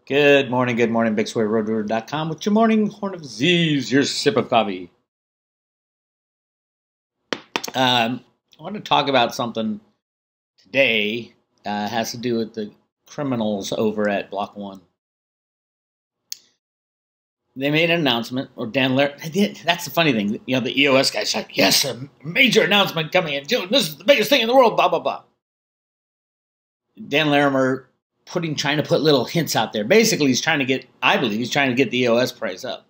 Good morning, BigSquareRoadRunner.com with your morning horn of Z's, your sip of coffee. I want to talk about something today. Has to do with the criminals over at Block.One. They made an announcement, or Dan Larimer. That's the funny thing. You know, the EOS guy's like, yes, a major announcement coming in June. This is the biggest thing in the world, blah, blah, blah. Dan Larimer trying to put little hints out there. Basically, I believe he's trying to get the EOS price up,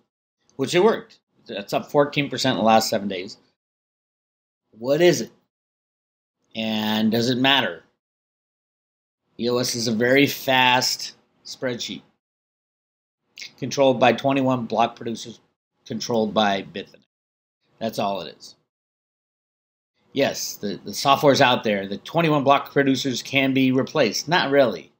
which it worked. It's up 14% in the last 7 days. What is it? And does it matter? EOS is a very fast spreadsheet controlled by 21 block producers, controlled by Bitfinex. That's all it is. Yes, the software's out there. The 21 block producers can be replaced. Not really.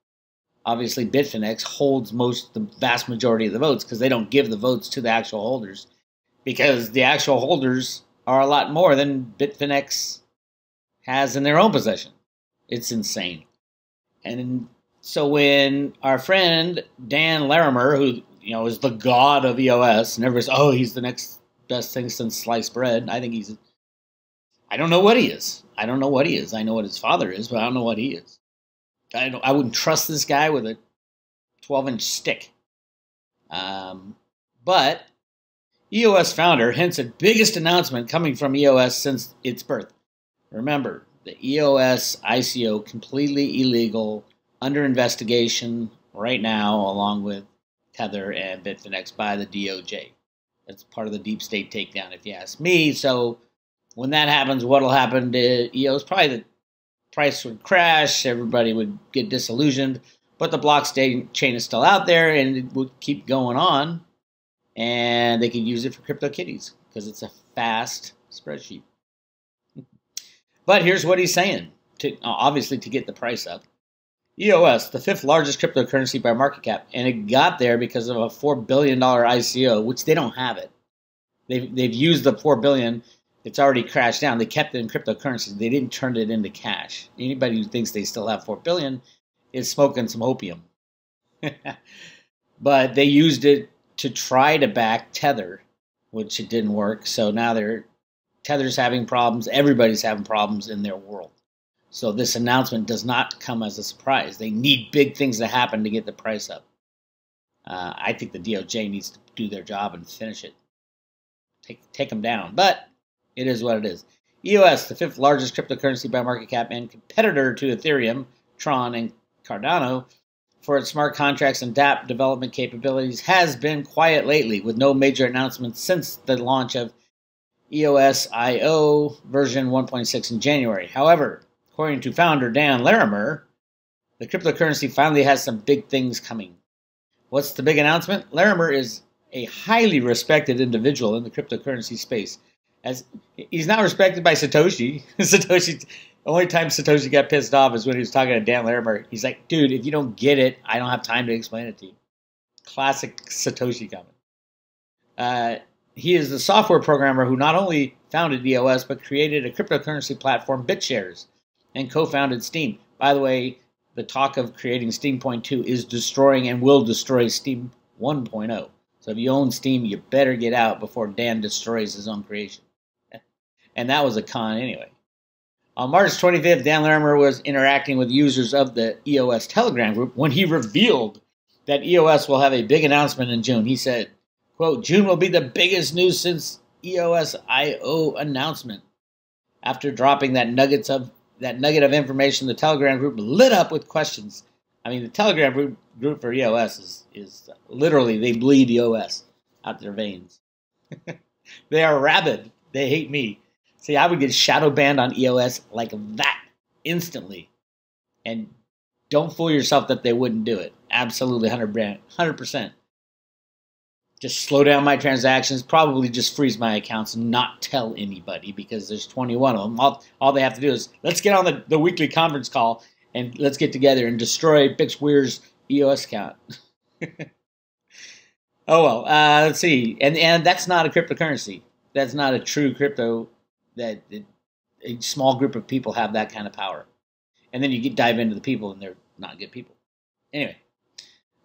Obviously, Bitfinex holds the vast majority of the votes because they don't give the votes to the actual holders, because the actual holders are a lot more than Bitfinex has in their own possession. It's insane. And so when our friend Dan Larimer, who is the god of EOS, and everybody's, he's the next best thing since sliced bread. I don't know what he is. I don't know what he is. I know what his father is, but I don't know what he is. I wouldn't trust this guy with a 12-inch stick. But EOS founder hints at biggest announcement coming from EOS since its birth. Remember, the EOS ICO completely illegal, under investigation right now, along with Tether and Bitfinex by the DOJ. That's part of the deep state takedown, if you ask me. So when that happens, what will happen to EOS? Probably the price would crash, everybody would get disillusioned, but the blockchain is still out there, and it would keep going on, and they could use it for crypto kitties because it's a fast spreadsheet. But here's what he's saying, obviously to get the price up. EOS, the fifth largest cryptocurrency by market cap, and it got there because of a $4 billion ICO, which they don't have it. They've used the $4 billion. It's already crashed down. They kept it in cryptocurrencies. They didn't turn it into cash. Anybody who thinks they still have $4 billion is smoking some opium. But they used it to try to back Tether, which it didn't work. So now Tether's having problems. Everybody's having problems in their world. So this announcement does not come as a surprise. They need big things to happen to get the price up. I think the DOJ needs to do their job and finish it. Take them down. But it is what it is. EOS, the fifth largest cryptocurrency by market cap and competitor to Ethereum, Tron, and Cardano, for its smart contracts and dApp development capabilities, has been quiet lately, with no major announcements since the launch of EOS IO version 1.6 in January. However, according to founder Dan Larimer, the cryptocurrency finally has some big things coming. What's the big announcement? Larimer is a highly respected individual in the cryptocurrency space, as he's not respected by Satoshi. The only time Satoshi got pissed off is when he was talking to Dan Larimer. He's like, dude, if you don't get it, I don't have time to explain it to you. Classic Satoshi comment. He is the software programmer who not only founded EOS, but created a cryptocurrency platform, BitShares, and co-founded Steem. By the way, the talk of creating Steem 2.0 is destroying and will destroy Steem 1.0. So if you own Steem, you better get out before Dan destroys his own creation. And that was a con anyway. On March 25th, Dan Larimer was interacting with users of the EOS Telegram group when he revealed that EOS will have a big announcement in June. He said, quote, June will be the biggest news since EOS IO announcement. After dropping that nugget of information, the Telegram group lit up with questions. I mean, the Telegram group for EOS is literally, they bleed EOS out their veins. They are rabid. They hate me. See, I would get shadow banned on EOS like that instantly. And don't fool yourself that they wouldn't do it. Absolutely 100%. Just slow down my transactions, probably just freeze my accounts and not tell anybody, because there's 21 of them. All they have to do is, let's get on the weekly conference call and let's get together and destroy Bix Weir's EOS account. Oh, well, let's see. And that's not a cryptocurrency. That's not a true crypto. That a small group of people have that kind of power. And then you dive into the people, and they're not good people. Anyway,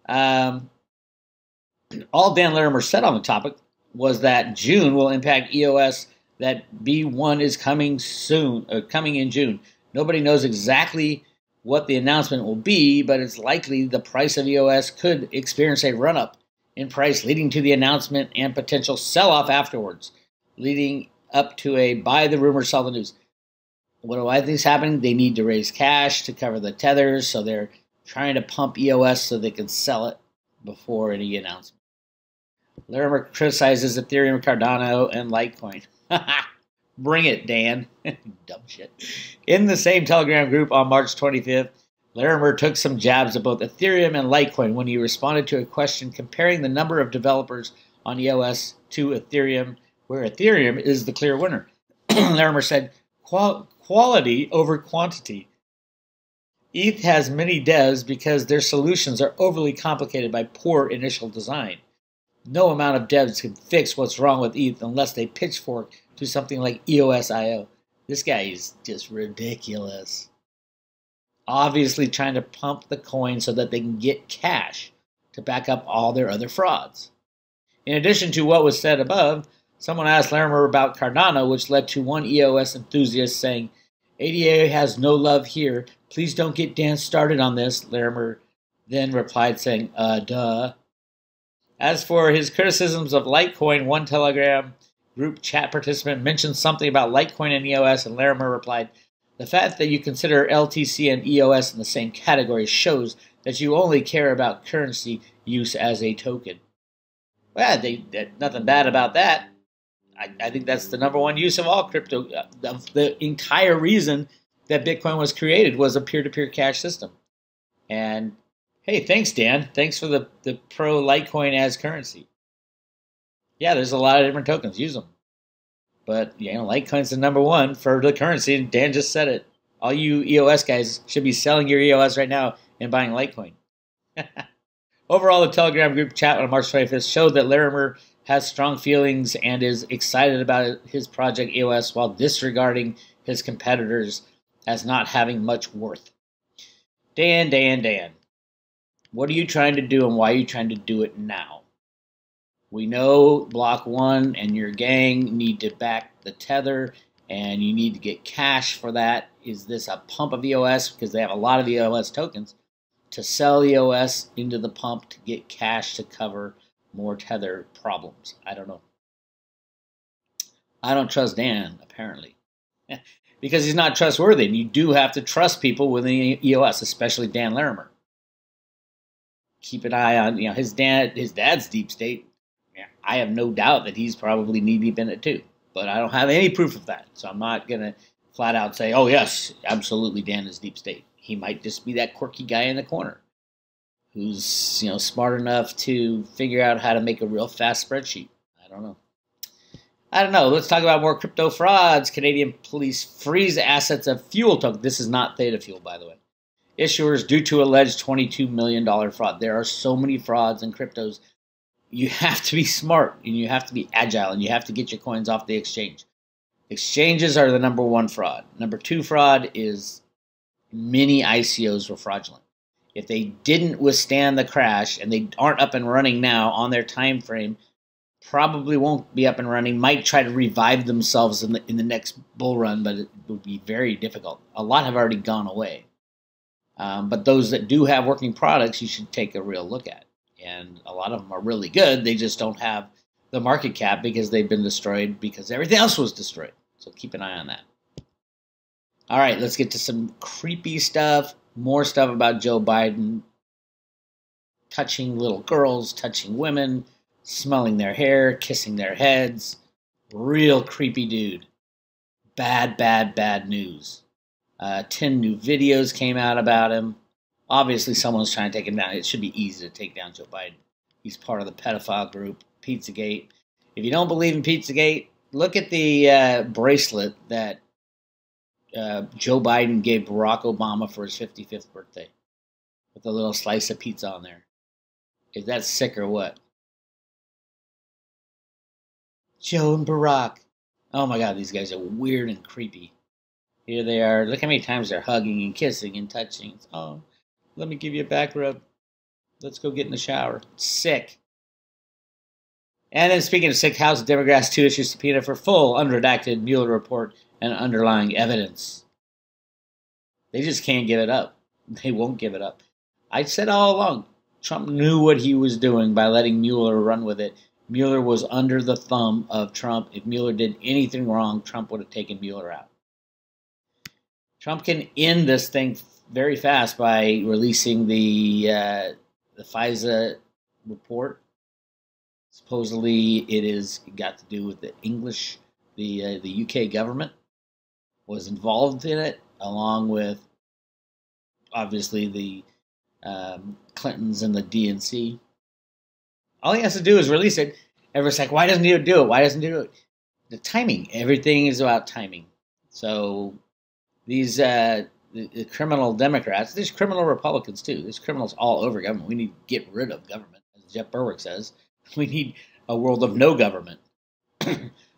Um, all Dan Larimer said on the topic was that June will impact EOS, that B1 is coming soon, coming in June. Nobody knows exactly what the announcement will be, but it's likely the price of EOS could experience a run-up in price, leading to the announcement and potential sell-off afterwards, leading up to a buy the rumor, sell the news. What do I think is happening? They need to raise cash to cover the tethers, so they're trying to pump EOS so they can sell it before any announcement. Larimer criticizes Ethereum, Cardano, and Litecoin. Bring it, Dan. Dumb shit. In the same Telegram group on March 25th, Larimer took some jabs at both Ethereum and Litecoin when he responded to a question comparing the number of developers on EOS to Ethereum, where Ethereum is the clear winner. Larimer said, quality over quantity. ETH has many devs because their solutions are overly complicated by poor initial design. No amount of devs can fix what's wrong with ETH unless they pitchfork to something like EOS.io. This guy is just ridiculous. Obviously trying to pump the coin so that they can get cash to back up all their other frauds. In addition to what was said above, someone asked Larimer about Cardano, which led to one EOS enthusiast saying, ADA has no love here. Please don't get Dan started on this. Larimer then replied saying, duh. As for his criticisms of Litecoin, one Telegram group chat participant mentioned something about Litecoin and EOS, and Larimer replied, the fact that you consider LTC and EOS in the same category shows that you only care about currency use as a token. Well, nothing bad about that. I think that's the number one use of all crypto. The entire reason that Bitcoin was created was a peer-to-peer cash system. And hey, thanks, Dan. Thanks for the pro Litecoin as currency. Yeah, there's a lot of different tokens. Use them. But, Litecoin's the number one for the currency, and Dan just said it. All you EOS guys should be selling your EOS right now and buying Litecoin. Overall, the Telegram group chat on March 25th showed that Larimer has strong feelings and is excited about his project EOS while disregarding his competitors as not having much worth. Dan. What are you trying to do and why are you trying to do it now? We know Block.One and your gang need to back the tether and you need to get cash for that. Is this a pump of EOS? Because they have a lot of EOS tokens to sell EOS into the pump to get cash to cover more tether problems. I don't know. I don't trust Dan, apparently. Because he's not trustworthy. And you do have to trust people within EOS, especially Dan Larimer. Keep an eye on, his dad's deep state. I have no doubt that he's probably knee-deep in it too. But I don't have any proof of that. So I'm not going to flat out say, oh yes, absolutely Dan is deep state. He might just be that quirky guy in the corner who's, smart enough to figure out how to make a real fast spreadsheet. I don't know. Let's talk about more crypto frauds. Canadian police freeze assets of fuel token. This is not Theta Fuel, by the way. Issuers due to alleged $22 million fraud. There are so many frauds in cryptos. You have to be smart and you have to be agile and you have to get your coins off the exchange. Exchanges are the number one fraud. Number two fraud is many ICOs were fraudulent. If they didn't withstand the crash and they aren't up and running now on their time frame, probably won't be up and running, might try to revive themselves in the next bull run, but it would be very difficult. A lot have already gone away. But those that do have working products, you should take a real look at. And a lot of them are really good. They just don't have the market cap because they've been destroyed because everything else was destroyed. So keep an eye on that. All right, let's get to some creepy stuff. More stuff about Joe Biden touching little girls, touching women, smelling their hair, kissing their heads. Real creepy dude. Bad news. 10 new videos came out about him. Obviously, someone's trying to take him down. It should be easy to take down Joe Biden. He's part of the pedophile group, Pizzagate. If you don't believe in Pizzagate, look at the bracelet that Joe Biden gave Barack Obama for his 55th birthday with a little slice of pizza on there. Is that sick or what? Joe and Barack. Oh my God, these guys are weird and creepy. Here they are. Look how many times they're hugging and kissing and touching. Oh, let me give you a back rub. Let's go get in the shower. Sick. And then speaking of sick, House Democrats to issue subpoena for full unredacted Mueller report and underlying evidence. They just can't give it up. They won't give it up. I said all along, Trump knew what he was doing by letting Mueller run with it. Mueller was under the thumb of Trump. If Mueller did anything wrong, Trump would have taken Mueller out. Trump can end this thing very fast by releasing the FISA report. Supposedly, it is got to do with the English, the UK government was involved in it, along with obviously the Clintons and the DNC. All he has to do is release it. Everyone's like, why doesn't he do it? Why doesn't he do it? The timing. Everything is about timing. So these the criminal Democrats, there's criminal Republicans too. There's criminals all over government. We need to get rid of government, as Jeff Berwick says. We need a world of no government.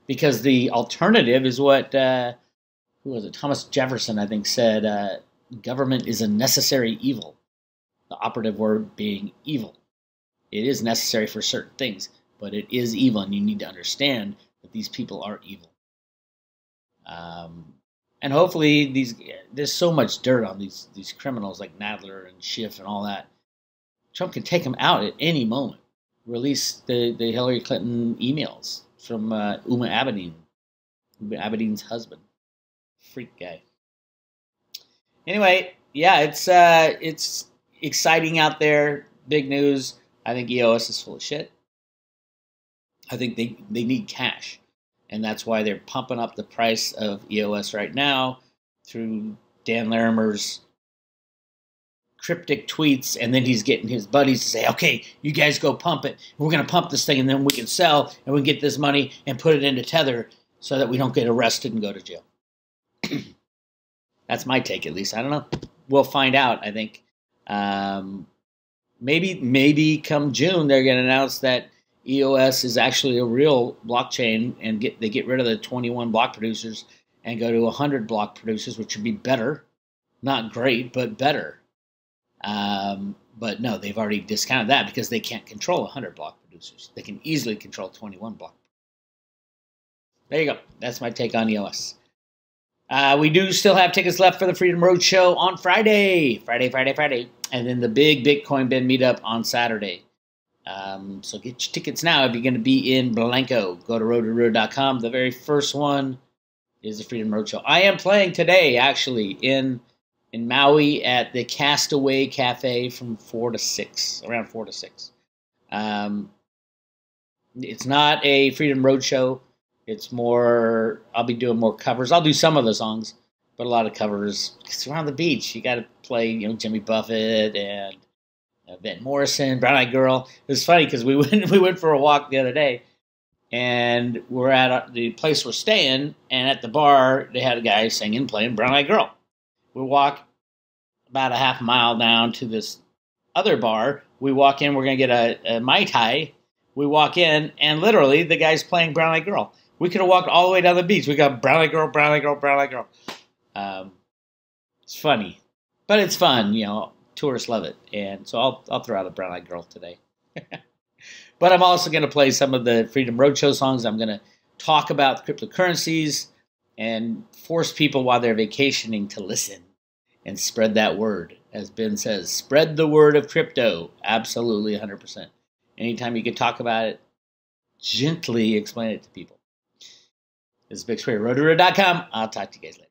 Because the alternative is what, who was it? Thomas Jefferson, I think, said, government is a necessary evil. The operative word being evil. It is necessary for certain things, but it is evil, and you need to understand that these people are evil. And hopefully, there's so much dirt on these criminals like Nadler and Schiff and all that. Trump can take them out at any moment. Release the Hillary Clinton emails from Uma Abedin, Abedin's husband. Freak guy. Anyway, yeah, it's exciting out there. Big news. I think EOS is full of shit. I think they need cash. And that's why they're pumping up the price of EOS right now through Dan Larimer's cryptic tweets, and then he's getting his buddies to say, okay, you guys go pump it. We're going to pump this thing, and then we can sell, and we can get this money and put it into Tether so that we don't get arrested and go to jail. That's my take, at least. I don't know. We'll find out, I think. Maybe come June, they're going to announce that EOS is actually a real blockchain, and they get rid of the 21 block producers and go to 100 block producers, which would be better. Not great, but better. But no, they've already discounted that because they can't control 100 block producers. They can easily control 21 block. There you go. That's my take on EOS. We do still have tickets left for the Freedom Road Show on Friday. And then the big Bitcoin Ben meetup on Saturday. So get your tickets now if you're going to be in Blanco. Go to road2road.com. The very first one is the Freedom Road Show. I am playing today, actually, in Maui at the Castaway Cafe from 4 to 6, around 4 to 6. It's not a Freedom Road Show. It's more, I'll be doing more covers. I'll do some of the songs, but a lot of covers. Because around the beach, you got to play, Jimmy Buffett and Van Morrison, Brown Eyed Girl. It was funny because we went for a walk the other day, and we're at the place we're staying, and at the bar, they had a guy singing, playing Brown Eyed Girl. We walk about a half mile down to this other bar. We walk in, we're going to get a Mai Tai. We walk in, and literally, the guy's playing Brown Eyed Girl. We could have walked all the way down the beach. We got Brown Eyed Girl, Brown Eyed Girl, Brown Eyed Girl. It's funny, but it's fun, Tourists love it, and so I'll throw out a Brown Eyed Girl today. But I'm also going to play some of the Freedom Roadshow songs. I'm going to talk about cryptocurrencies and force people while they're vacationing to listen and spread that word. As Ben says, spread the word of crypto. Absolutely 100%. Anytime you can talk about it, gently explain it to people. This is Big Square, road2road.com. I'll talk to you guys later.